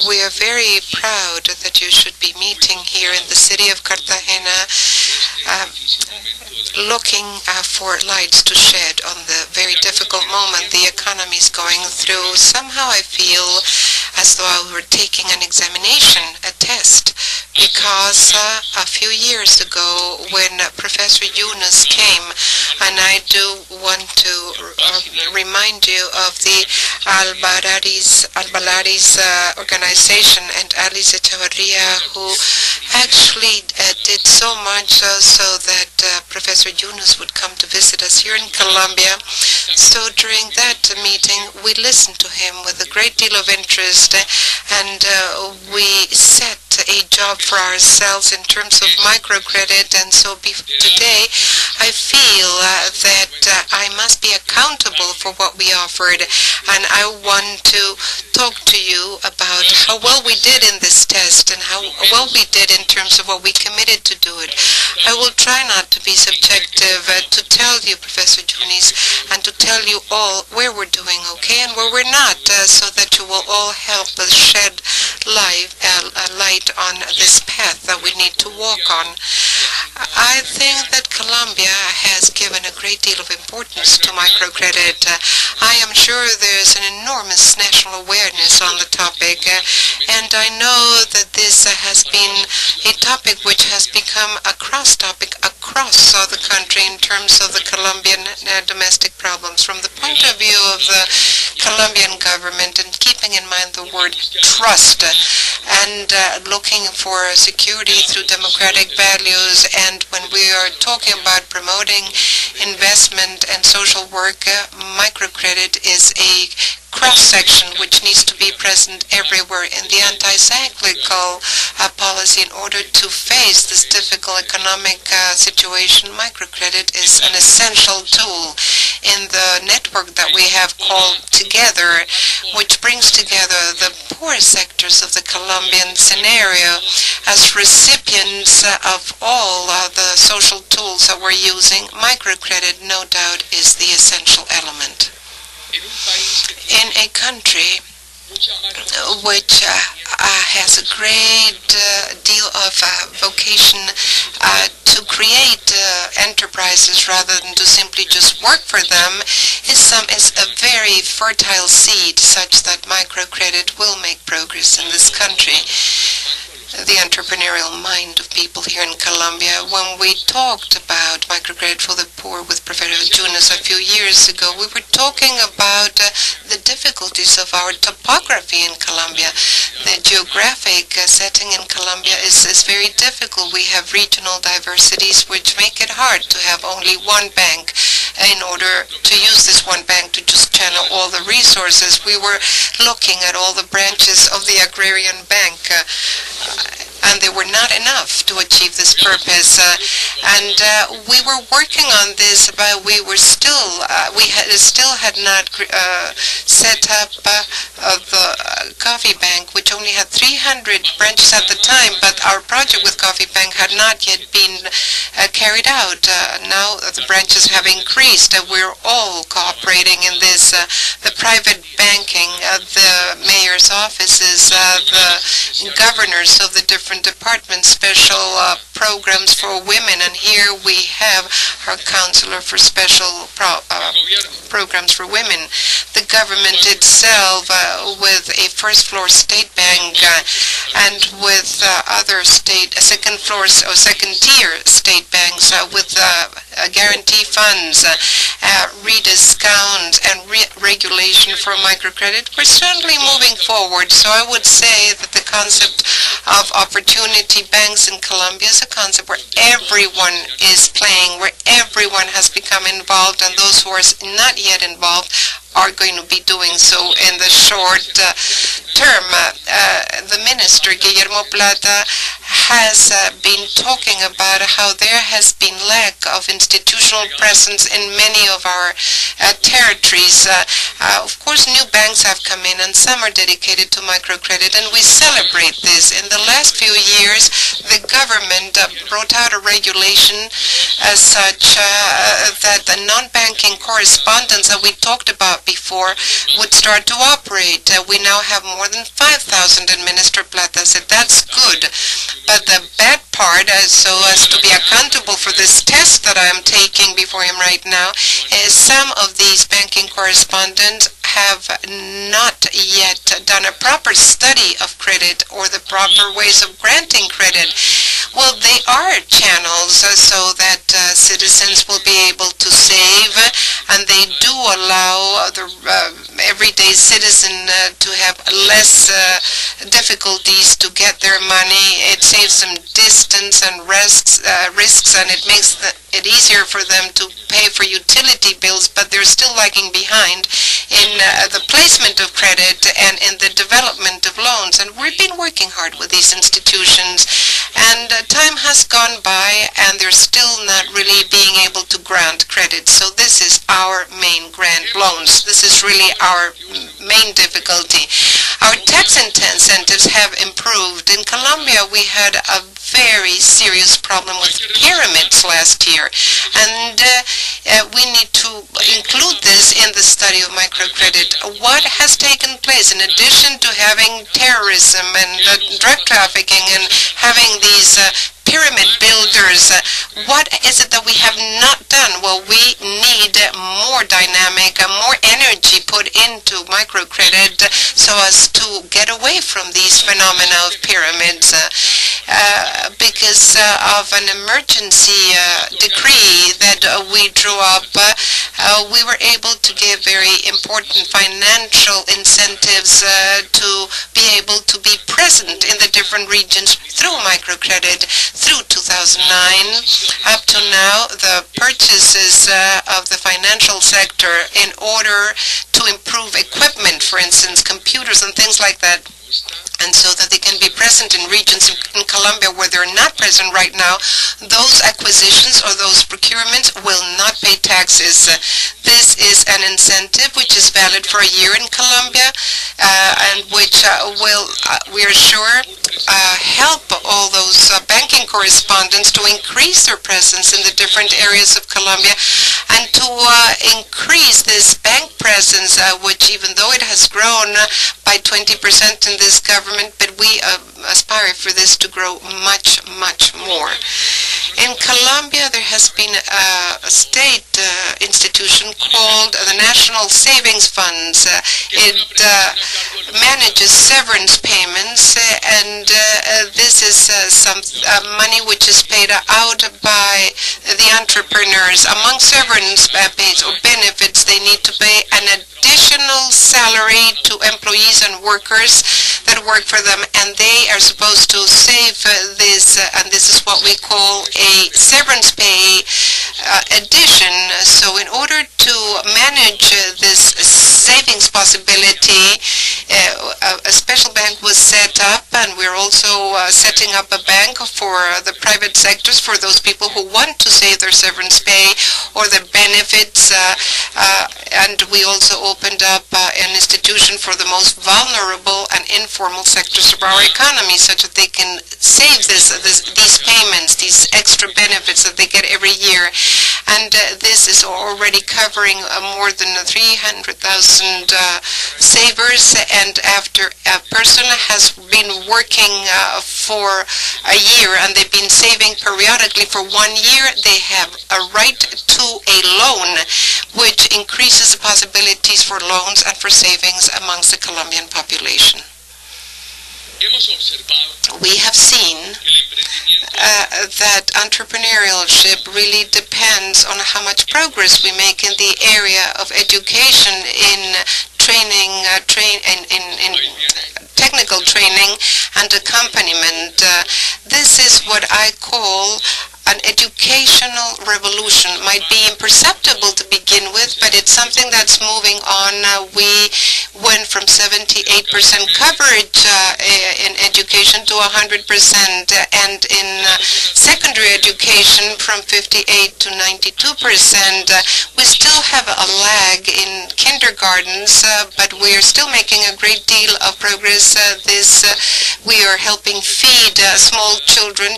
we are very proud that you should be meeting here in the city of Cartagena, looking for lights to shed on the very difficult moment the economy is going through. Somehow I feel as though I were taking an examination, a test, because a few years ago when Professor Yunus came, and I do want to remind you of the Albalaris organization and Alice Echevarria, who actually did so much so that Professor Yunus would come to visit us here in Colombia. So during that meeting, we listened to him with a great deal of interest, and we set a job for ourselves in terms of microcredit. And so today, I feel that I must be accountable for what we offered, and I want to talk to you about how well we did in this test and how well we did in terms of what we committed to do it. I will try not to be subjective, to tell you, Professor Yunis, and to tell you all where we're doing okay and where we're not, so that you will all help us shed light on this path that we need to walk on. I think that Colombia has given a great deal of importance to microcredit. I am sure there's an enormous national awareness on the topic, and I know that this has been a topic which has become a cross-topic across the country in terms of the Colombian domestic problems. From the point of view of the Colombian government, and keeping in mind the word trust, and looking for security through democratic values, and when we are talking about promoting investment and social work, microcredit is a cross-section which needs to be present everywhere in the anti-cyclical policy. In order to face this difficult economic situation, microcredit is an essential tool in the network that we have called Together, which brings together the poor sectors of the Colombian scenario as recipients of all the social tools that we're using. Microcredit, no doubt, is the essential element. In a country which has a great deal of vocation to create enterprises rather than to simply just work for them, is a very fertile seed such that microcredit will make progress in this country. The entrepreneurial mind of people here in Colombia. When we talked about microcredit for the poor with Professor Yunus a few years ago, we were talking about the difficulties of our topography in Colombia. The geographic setting in Colombia is very difficult. We have regional diversities which make it hard to have only one bank. In order to use this one bank to just channel all the resources, we were looking at all the branches of the agrarian bank, and they were not enough to achieve this purpose. And we were working on this, but we still had not set up the coffee bank, which only had 300 branches at the time. But our project with Coffee Bank had not yet been carried out. Now the branches have increased. We're all cooperating in this. The private banking, the mayor's offices, the governors of the different departments, special programs for women, and here we have our counselor for special programs for women. The government itself, with a first-floor state bank and with other second-floor or second-tier state banks with guarantee funds, rediscount and regulation for microcredit, we're certainly moving forward. So I would say that the concept of opportunity banks in Colombia is a concept where everyone is playing, where everyone has become involved, and those who are not yet involved are going to be doing so in the short term. The minister, Guillermo Plata, has been talking about how there has been lack of institutional presence in many of our territories. Of course, new banks have come in, and some are dedicated to microcredit, and we celebrate this. In the last few years, the government brought out a regulation as such that the non-banking correspondents that we talked about before would start to operate. We now have more than 5,000 administered platas. That's good. But the bad part, so as to be accountable for this test that I am taking before him right now, is some of these banking correspondents have not yet done a proper study of credit or the proper ways of granting credit. Well, they are channels so that citizens will be able to save, and they do allow the everyday citizen to have less difficulties to get their money. It saves them distance and risks, and it makes it easier for them to pay for utility bills, but they're still lagging behind in the placement of credit and in the development of loans. And we've been working hard with these institutions, and time has gone by, and they're still not really being able to grant credit. So this is our main grant loans. This is really our main difficulty. Our tax incentives have improved. In Colombia, we had a very serious problem with pyramids last year, and we need to include this in the study of microcredit. What has taken place in addition to having terrorism and drug trafficking and having these pyramid builders, what is it that we have not done? Well, we need more dynamic and more energy put into microcredit so as to get away from these phenomena of pyramids. Because of an emergency decree that we drew up, we were able to give very important financial incentives to be able to be present in the different regions through microcredit. Through 2009 up to now, the purchases of the financial sector in order to improve equipment, for instance, computers and things like that, and so that they can be present in regions in Colombia where they're not present right now, those acquisitions or those procurements will not pay taxes. This is an incentive which is valid for a year in Colombia, and which will, we are sure, help all those banking correspondents to increase their presence in the different areas of Colombia, and to increase this bank presence, which, even though it has grown by 20% in this government, but we aspire for this to grow much, much more. In Colombia, there has been a state institution called the National Savings Funds. It manages severance payments, and this is some money which is paid out by the entrepreneurs. Among severance pays or benefits, they need to pay an additional salary to employees and workers that work for them, and they are supposed to save this, and this is what we call a severance pay addition. So in order to manage this savings possibility, a special bank was set up, and we're also setting up a bank for the private sectors, for those people who want to save their severance pay or their benefits, and we also opened up an institution for the most vulnerable and informal sectors of our economy, such that they can save these payments, these extra benefits that they get every year. And this is already covering more than 300,000 savers, and after a person has been working for a year and they've been saving periodically for 1 year, they have a right to a loan, which increases the possibilities for loans and for savings amongst the Colombian population. We have seen that entrepreneurship really depends on how much progress we make in the area of education, in training, in technical training and accompaniment. This is what I call an educational revolution. Might be imperceptible to begin with, but it's something that's moving on. We went from 78% coverage in education to 100%, and in secondary education from 58 to 92%. We still have a lag in kindergartens, but we are still making a great deal of progress. We are helping feed small children